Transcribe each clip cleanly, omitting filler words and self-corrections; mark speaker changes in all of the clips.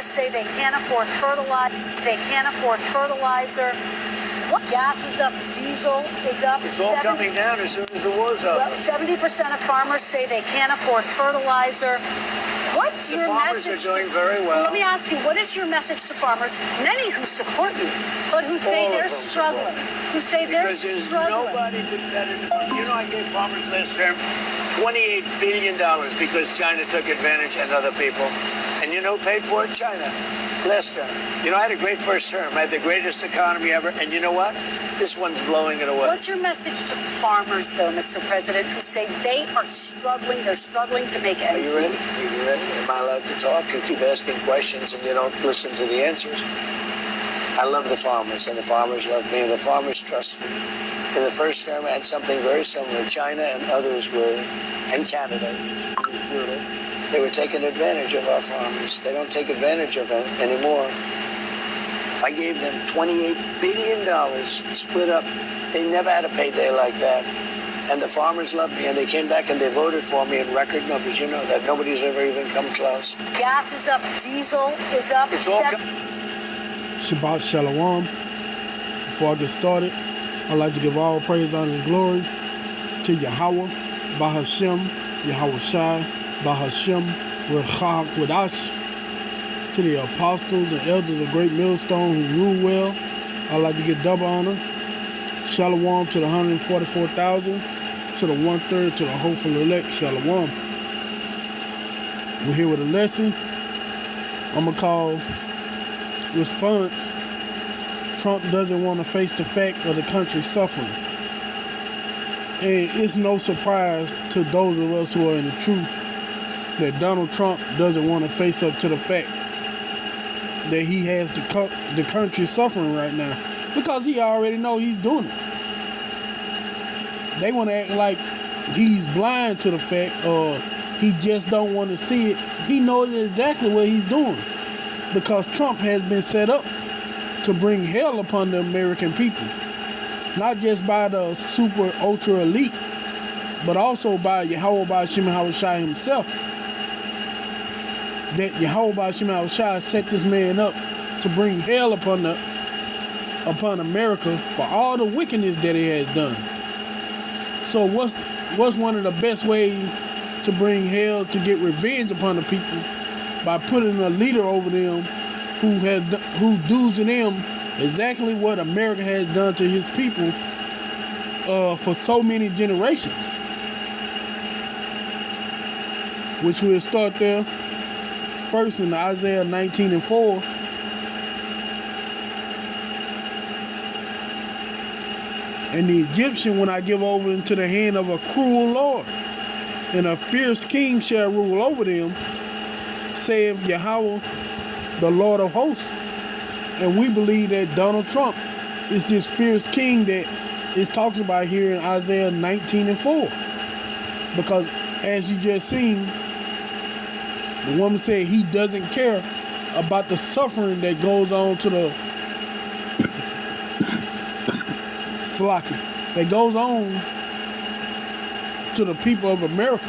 Speaker 1: farmers say they can't afford fertilizer. What? Gas is up, diesel is up.
Speaker 2: It's all coming down as soon as the war's over.
Speaker 1: Well, 70% of farmers say they can't afford fertilizer. What's your message?
Speaker 2: The farmers are doing very well.
Speaker 1: Let me ask you, what is your message to farmers? Many who support you, but who say they're struggling. Who say they're struggling.
Speaker 2: Nobody competitive. You know, I gave farmers last term $28 billion because China took advantage and other people. And you know who paid for it? China. Last term. You know, I had a great first term. I had the greatest economy ever. And you know what? This one's blowing it away.
Speaker 1: What's your message to farmers, though, Mr. President, who say they are struggling? They're struggling to make ends meet.
Speaker 2: Are you ready? Am I allowed to talk? You keep asking questions and you don't listen to the answers. I love the farmers, and the farmers love me, and the farmers trust me. In the first term, I had something very similar. China and others were, and Canada, it was brutal. They were taking advantage of our farmers. They don't take advantage of them anymore. I gave them $28 billion split up. They never had a payday like that. And the farmers loved me, and they came back and they voted for me in record numbers. You know that. Nobody's ever even come close.
Speaker 1: Gas is up. Diesel is up.
Speaker 2: It's all
Speaker 3: Shabbat Shalom. Before I get started, I'd like to give all praise, honor, and glory to Yahweh, Bahashem, Yahweh Shai, Bahashem, Rechah Kodash, to the apostles and elders of Great Millstone who rule well. I'd like to give double honor. Shalom to the 144,000, to the 1/3, to the hopeful elect. Shalom. We're here with a lesson. I'm going to call response. Trump doesn't want to face the fact of the country suffering. And it's no surprise to those of us who are in the truth that Donald Trump doesn't want to face up to the fact that he has the country suffering right now, because he already know he's doing it. They want to act like he's blind to the fact, or he just don't want to see it. He knows exactly what he's doing, because Trump has been set up to bring hell upon the American people, not just by the super ultra elite, but also by Yahweh Ba'ashem Yahweh Shai himself. That Yahweh Ba'ashem Yahweh Shai set this man up to bring hell upon America for all the wickedness that he has done. So what's one of the best ways to bring hell, to get revenge upon the people? By putting a leader over them who does to them exactly what America has done to his people for so many generations. Which we'll start there. First in Isaiah 19:4. And the Egyptian when I give over into the hand of a cruel Lord, and a fierce king shall rule over them, saith Yahweh, the Lord of hosts. And we believe that Donald Trump is this fierce king that is talked about here in Isaiah 19:4. Because as you just seen, the woman said he doesn't care about the suffering that goes on to the that goes on to the people of America.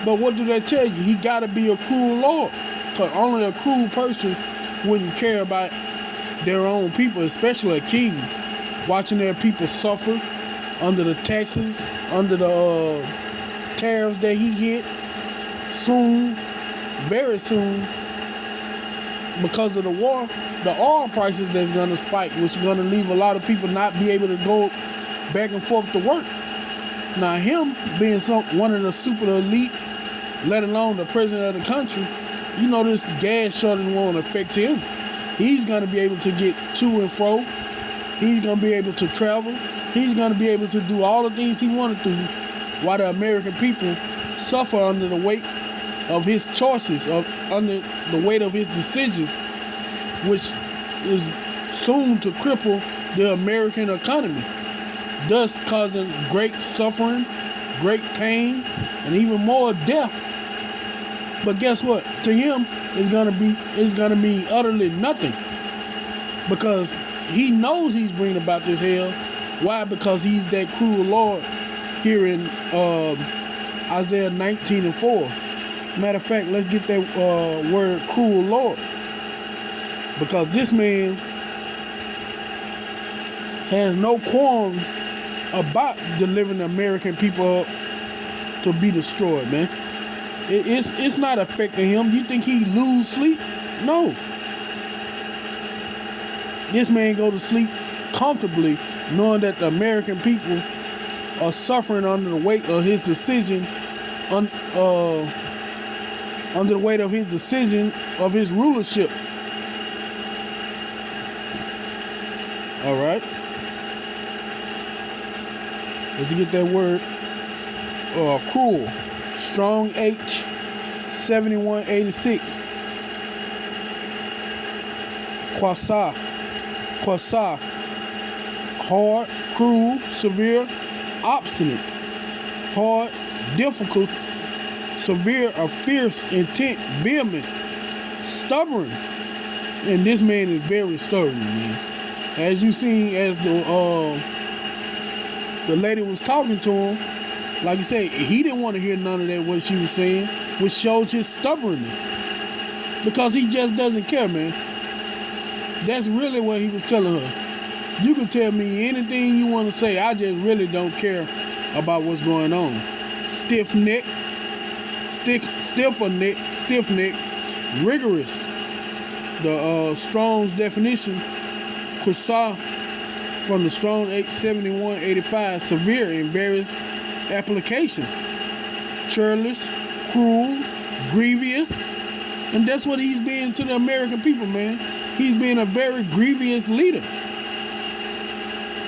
Speaker 3: But what do they tell you? He got to be a cruel Lord, because only a cruel person wouldn't care about their own people, especially a king, watching their people suffer under the taxes, under the tariffs that he hit. Soon, very soon, because of the war, the oil prices that's going to spike, which is going to leave a lot of people not be able to go back and forth to work. Now, him being one of the super elite, let alone the president of the country, you know this gas shortage won't affect him. He's going to be able to get to and fro. He's going to be able to travel. He's going to be able to do all the things he wanted to, while the American people suffer under the weight of his choices, under the weight of his decisions, which is soon to cripple the American economy, thus causing great suffering, great pain, and even more death. But guess what? To him, it's gonna be utterly nothing, because he knows he's bringing about this hell. Why? Because he's that cruel Lord here in Isaiah 19:4. Matter of fact, let's get that word cruel Lord. Because this man has no qualms about delivering the American people up to be destroyed, man. It's not affecting him. You think he lose sleep? No. This man go to sleep comfortably knowing that the American people are suffering under the weight of his decision, under the weight of his decision of his rulership. All right. Let's get that word. Cruel. Strong H 7186. Quasar. Hard, cruel, severe, obstinate. Hard, difficult, severe, or fierce, intent, vehement, stubborn. And this man is very stubborn, man. As you seen, as the lady was talking to him, like I said, he didn't want to hear none of that, what she was saying, which shows his stubbornness. Because he just doesn't care, man. That's really what he was telling her. You can tell me anything you want to say. I just really don't care about what's going on. Stiff neck, rigorous. The Strong's definition, Quasar from the Strong 87185, severe in various applications. Churlish, cruel, grievous. And that's what he's been to the American people, man. He's been a very grievous leader.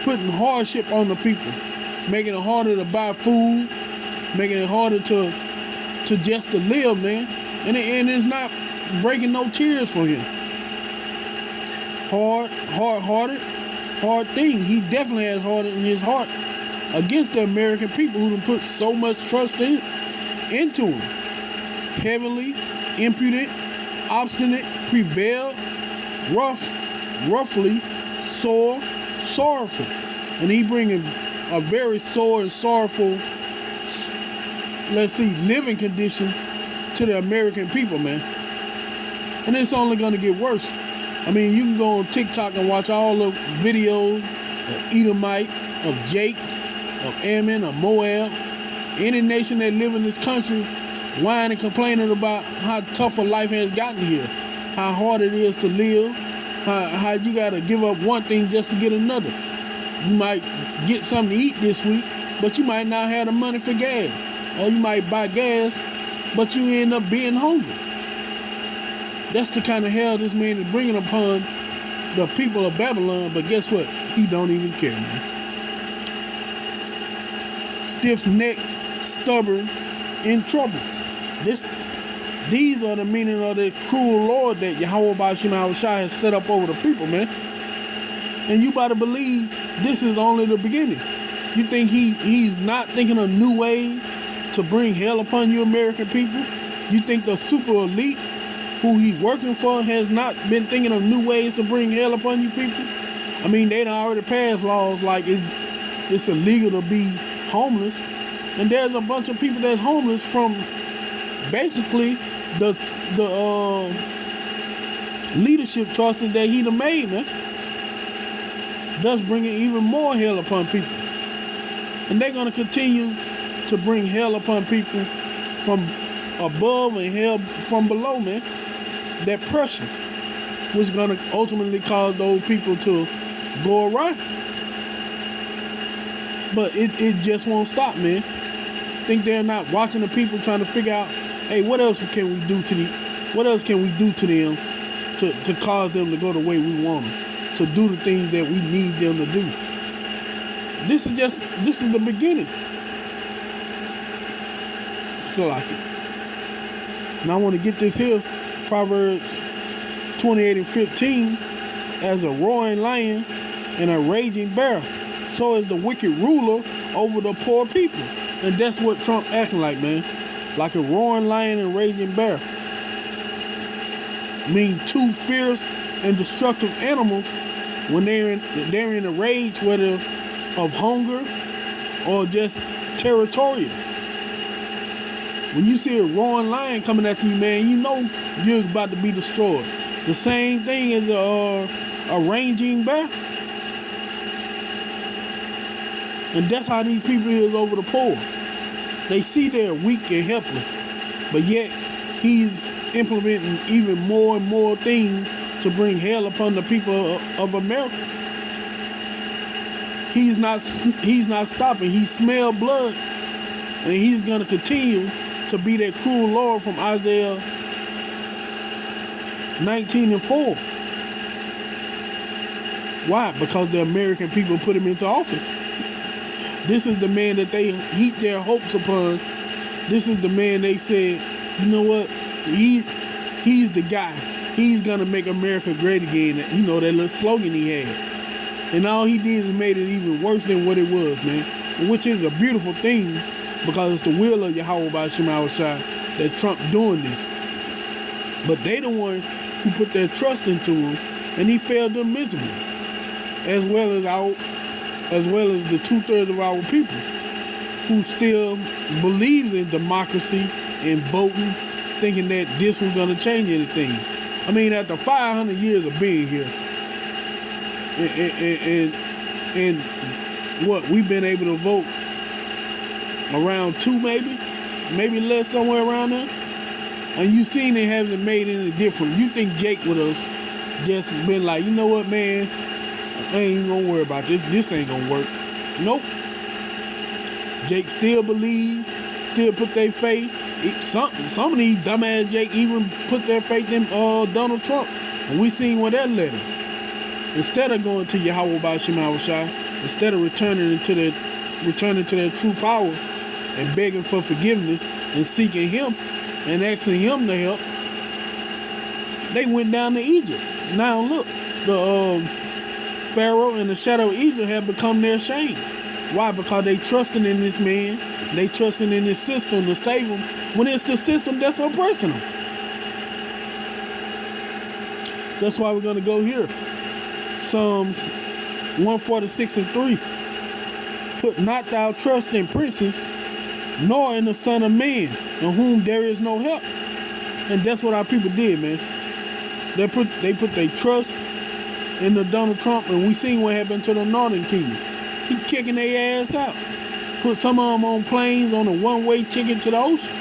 Speaker 3: Putting hardship on the people. Making it harder to buy food. Making it harder to just to live, man. And it's not breaking no tears for him. Hard-hearted, hard thing. He definitely has hard in his heart against the American people who done put so much trust into him. Heavenly, impudent, obstinate, prevailed, roughly, sore, sorrowful. And he bringing a very sore and sorrowful, living condition to the American people, man. And it's only going to get worse. I mean, you can go on TikTok and watch all the videos of Edomite, of Jake, of Ammon, of Moab. Any nation that live in this country whining and complaining about how tough a life has gotten here. How hard it is to live. How you got to give up one thing just to get another. You might get something to eat this week, but you might not have the money for gas. Or you might buy gas, but you end up being hungry. That's the kind of hell this man is bringing upon the people of Babylon. But guess what? He don't even care, man. Stiff-necked, stubborn, in trouble. These are the meaning of the cruel Lord that Yahweh Ba'ashim Yahushua has set up over the people, man. And you better believe this is only the beginning. You think he's not thinking of new ways to bring hell upon you American people? You think the super elite who he's working for has not been thinking of new ways to bring hell upon you people? I mean, they done already passed laws like it's illegal to be homeless. And there's a bunch of people that's homeless from basically the leadership choices that he done made, man. Thus bringing even more hell upon people. And they're going to continue to bring hell upon people from above and hell from below, man. That pressure was going to ultimately cause those people to go awry. But it just won't stop, man. Think they're not watching the people trying to figure out, hey, what else can we do to them to cause them to go the way we want them, to do the things that we need them to do. This is the beginning. So like it. And I want to get this here, Proverbs 28:15, as a roaring lion and a raging bear, so is the wicked ruler over the poor people. And that's what Trump acting like, man. Like a roaring lion and raging bear. Mean two fierce and destructive animals when they're in a rage, whether of hunger or just territorial. When you see a roaring lion coming at you, man, you know you're about to be destroyed. The same thing as a raging bear. And that's how these people is over the poor. They see they're weak and helpless, but yet he's implementing even more and more things to bring hell upon the people of America. He's not stopping. He smelled blood, and he's going to continue to be that cruel Lord from Isaiah 19:4. Why? Because the American people put him into office. This is the man that they heap their hopes upon. This is the man they said, you know what? He's the guy. He's gonna make America great again. You know, that little slogan he had. And all he did is made it even worse than what it was, man. Which is a beautiful thing, because it's the will of Yahweh Ba'ashim Yahushua that Trump doing this. But they the one who put their trust into him, and he failed them miserably. As well as the 2/3 of our people who still believes in democracy and voting, thinking that this was going to change anything. I mean, after 500 years of being here, and what, we've been able to vote around 2 maybe less, somewhere around there, and you seen it hasn't made any difference. You think Jake would have just been like, you know what, man, I ain't even gonna worry about this. This ain't gonna work. Nope. Jake still believe, still put their faith. Some of these dumbass Jake even put their faith in Donald Trump. And we seen where that led him. Instead of going to Yahweh Ba'ashim Yahushua, instead of returning to their true power and begging for forgiveness and seeking him and asking him to help, they went down to Egypt. Now look, the Pharaoh and the shadow of Egypt have become their shame. Why? Because they trusting in this man. They trusting in this system to save them, when it's the system that's oppressing them. That's why we're going to go here. Psalms 146:3. Put not thou trust in princes, nor in the Son of Man, in whom there is no help. And that's what our people did, man. They put their trust in the Donald Trump, and we seen what happened to the Northern Kingdom. He kicking their ass out. Put some of them on planes on a one-way ticket to the ocean.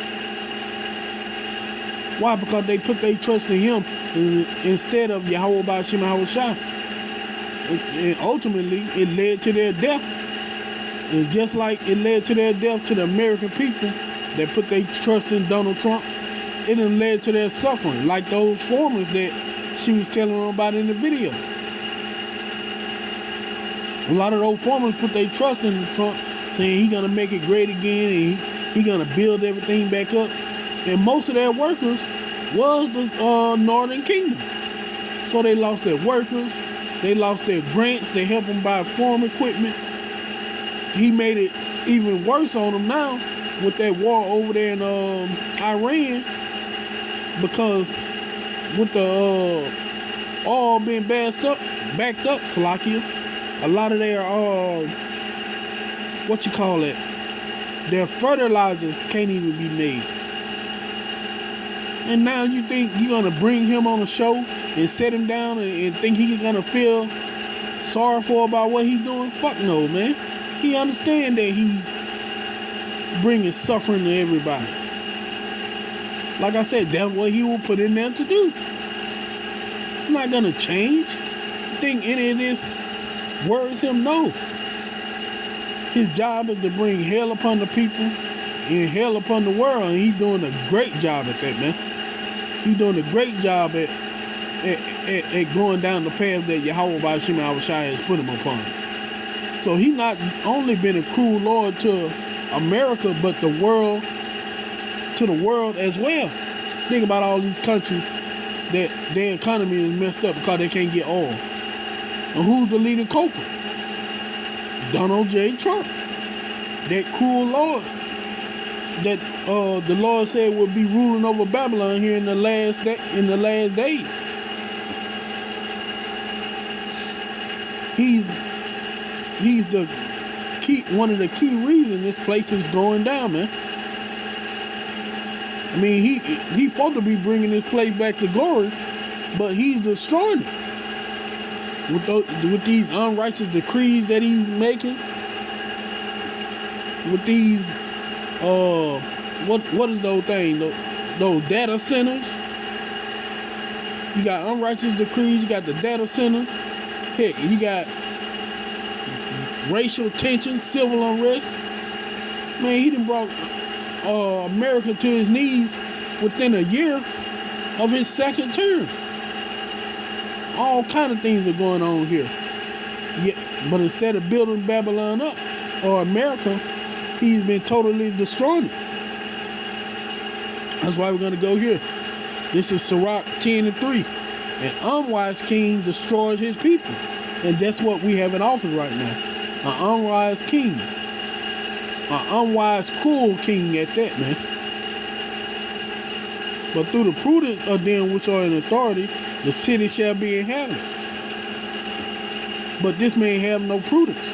Speaker 3: Why? Because they put their trust in him instead of Yahweh Ba'ashim Yahushua. And ultimately, it led to their death. And just like it led to their death to the American people that put their trust in Donald Trump, it done led to their suffering, like those farmers that she was telling them about in the video. A lot of those farmers put their trust in Trump, saying he's gonna make it great again and he gonna build everything back up. And most of their workers was the Northern Kingdom. So they lost their workers, they lost their grants, they helped them buy farm equipment. He made it even worse on them now with that war over there in Iran, because with the oil being backed up, Salakia, a lot of their their fertilizers can't even be made. And now you think you're gonna bring him on a show and set him down and think he's gonna feel sorrowful about what he's doing? Fuck no, man. He understand that he's bringing suffering to everybody. Like I said, that's what he will put in there to do. It's not gonna change. You think any of this worries him? No. His job is to bring hell upon the people and hell upon the world, and he's doing a great job at that, man. He's doing a great job at going down the path that Yahweh Ba'ashim Yahushua has put him upon. So he not only been a cruel Lord to America, but to the world as well. Think about all these countries that their economy is messed up because they can't get oil. And who's the leading culprit? Donald J. Trump. That cruel Lord that the Lord said would be ruling over Babylon here in the last days. He's the key, one of the key reasons this place is going down, man. I mean, he supposed to be bringing this place back to glory, but he's destroying it with these unrighteous decrees that he's making. With these, what is those things? Those data centers. You got unrighteous decrees. You got the data center. Heck, you got racial tension, civil unrest. Man, he done brought America to his knees within a year of his second term. All kind of things are going on here. Yeah, but instead of building Babylon up, or America, he's been totally destroying it. That's why we're going to go here. This is Sirach 10:3. An unwise king destroys his people. And that's what we have in office right now. An unwise king. An unwise, cruel king at that, man. But through the prudence of them which are in authority, the city shall be inhabited. But this man have no prudence,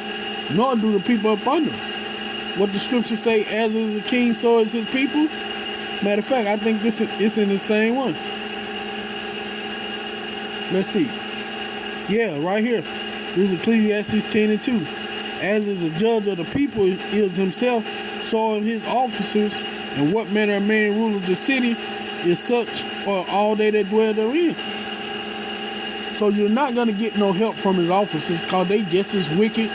Speaker 3: nor do the people up under him. What the scriptures say, as is the king, so is his people. Matter of fact, I think this is in the same one. Let's see. Yeah, right here. This is Ecclesiastes 10:2. As is the judge of the people is himself, so are his officers, and what manner of man ruleth the city is such are all they that dwell therein. So you're not going to get no help from his officers, because they just as wicked,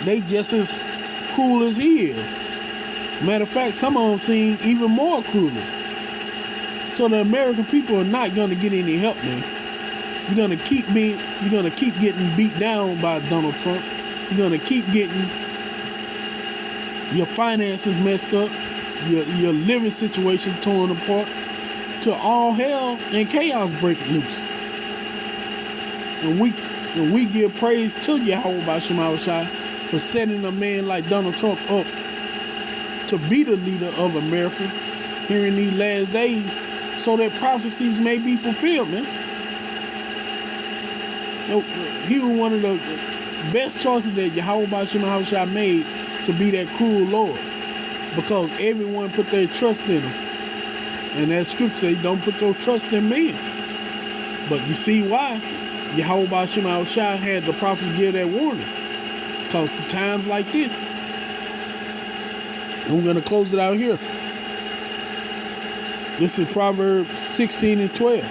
Speaker 3: they just as cruel as he is. Matter of fact, some of them seem even more cruel. So the American people are not going to get any help, man. You're going to keep getting beat down by Donald Trump. You're going to keep getting your finances messed up, your living situation torn apart, till all hell and chaos breaking loose. And we give praise to Yahweh B'Shem Yahushua for setting a man like Donald Trump up to be the leader of America here in these last days, so that prophecies may be fulfilled, man. He was one of the best choices that Yahweh B'Shem Yahushua made to be that cruel Lord, because everyone put their trust in him. And that scripture says, don't put your trust in men. But you see why Yahweh B'Shem Yahushua had the prophet give that warning. Because times like this. And we're going to close it out here. This is Proverbs 16:12.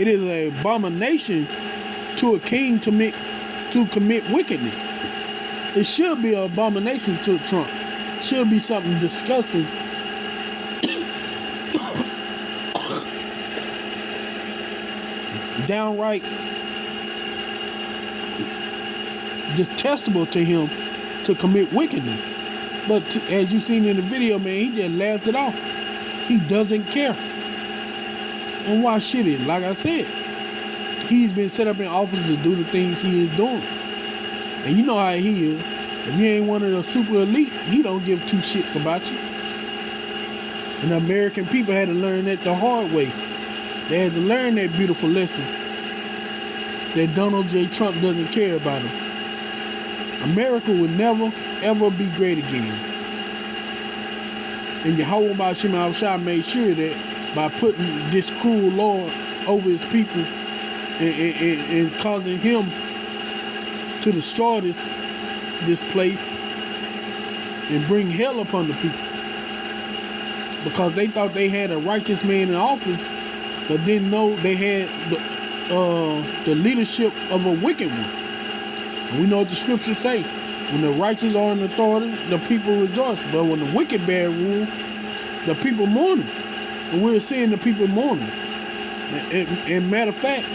Speaker 3: It is an abomination to a king to commit wickedness. It should be an abomination to Trump. It should be something disgusting. Downright detestable to him to commit wickedness. But as you seen in the video, man, he just laughed it off. He doesn't care. And why should he? Like I said, he's been set up in office to do the things he is doing. And you know how he is. If you ain't one of the super elite, he don't give two shits about you. And the American people had to learn that the hard way. They had to learn that beautiful lesson that Donald J. Trump doesn't care about them. America will never, ever be great again. And Yahweh B'Shem Yahushua made sure that by putting this cruel Lord over his people and causing him to destroy this place and bring hell upon the people. Because they thought they had a righteous man in office, but didn't know they had the leadership of a wicked one. And we know what the scriptures say. When the righteous are in authority, the people rejoice. But when the wicked bear rule, the people mourn. And we're seeing the people mourning. And matter of fact,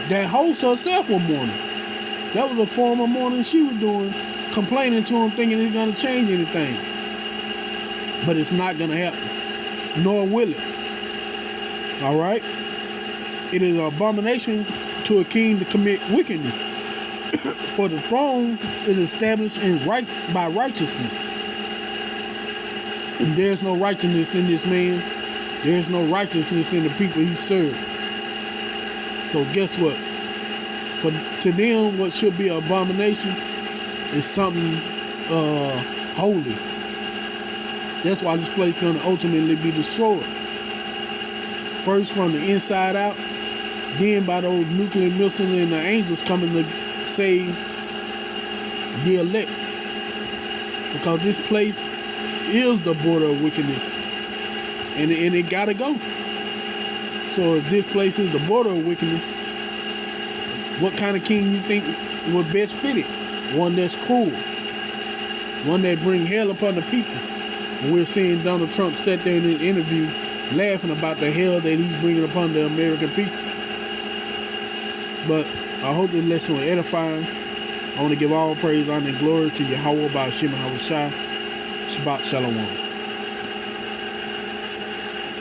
Speaker 3: that host herself was mourning. That was a form of mourning she was doing, complaining to him, thinking it's going to change anything. But it's not going to happen. Nor will it. All right? It is an abomination to a king to commit wickedness. For the throne is established by righteousness. And there's no righteousness in this man. There's no righteousness in the people he served. So guess what? To them, what should be an abomination is something holy. That's why this place is going to ultimately be destroyed. First from the inside out, then by those nuclear missiles and the angels coming to save the elect. Because this place is the border of wickedness. And it got to go. So if this place is the border of wickedness, what kind of king you think would best fit it? One that's cruel. One that bring hell upon the people. And we're seeing Donald Trump sit there in an interview laughing about the hell that he's bringing upon the American people. But I hope this lesson was edifying. I want to give all praise, honor, and glory to Yahweh by Hashem HaShai. Shabbat Shalom.